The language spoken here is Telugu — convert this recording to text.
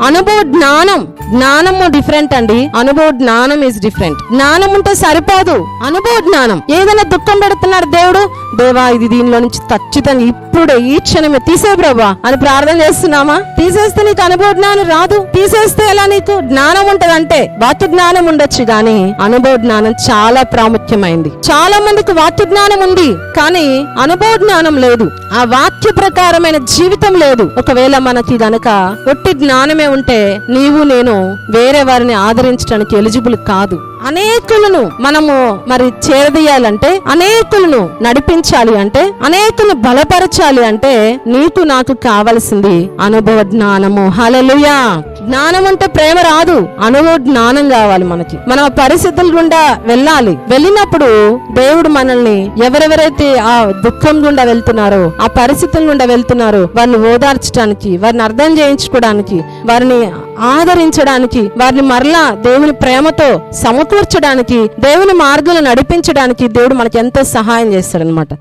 అనుభవ జ్ఞానము డిఫరెంట్ అండి. అనుభవ జ్ఞానం ఈజ్ డిఫరెంట్. జ్ఞానం ఉంటే సరిపోదు, అనుభవ జ్ఞానం. ఏదైనా దుఃఖం పెడుతున్నాడు దేవుడు, దేవా ఇది దీనిలో నుంచి ఖచ్చితంగా ఇప్పుడే ఈ క్షణమే తీసే ప్రభా అని ప్రార్థన చేస్తున్నామా? తీసేస్తే నీకు అనుభవ జ్ఞానం రాదు. తీసేస్తే ఎలా నీకు జ్ఞానం ఉంటదంటే? వాక్య జ్ఞానం ఉండొచ్చు గాని అనుభవ జ్ఞానం చాలా ప్రాముఖ్యమైంది. చాలా మందికి వాక్య జ్ఞానం ఉంది కానీ అనుభవ జ్ఞానం లేదు. ఆ వాక్య ప్రకారమైన జీవితం లేదు. ఒకవేళ మనకి గనక ఒట్టి జ్ఞానమే ఉంటే నీవు నేను వేరే వారిని ఆదరించడానికి ఎలిజిబుల్ కాదు. అనేకులను మనము మరి చేరదీయాలంటే, అనేకులను నడిపించాలి అంటే, అనేకులను బలపరచాలి అంటే నీకు నాకు కావలసింది అనుభవ జ్ఞానము. హల్లెలూయా. జ్ఞానం అంటే ప్రేమ రాదు, అనుభవ జ్ఞానం కావాలి మనకి. మనం పరిస్థితుల గుండా వెళ్ళాలి. వెళ్ళినప్పుడు దేవుడు మనల్ని ఎవరెవరైతే ఆ దుఃఖం గుండా వెళ్తున్నారో, ఆ పరిస్థితుల గుండా వెళ్తున్నారో వారిని ఓదార్చడానికి, వారిని అర్థం చేయించుకోవడానికి, వారిని ఆదరించడానికి, వారిని మరలా దేవుని ప్రేమతో సమకూర్చడానికి, దేవుని మార్గాలు నడిపించడానికి దేవుడు మనకి ఎంతో సహాయం చేస్తాడు అనమాట.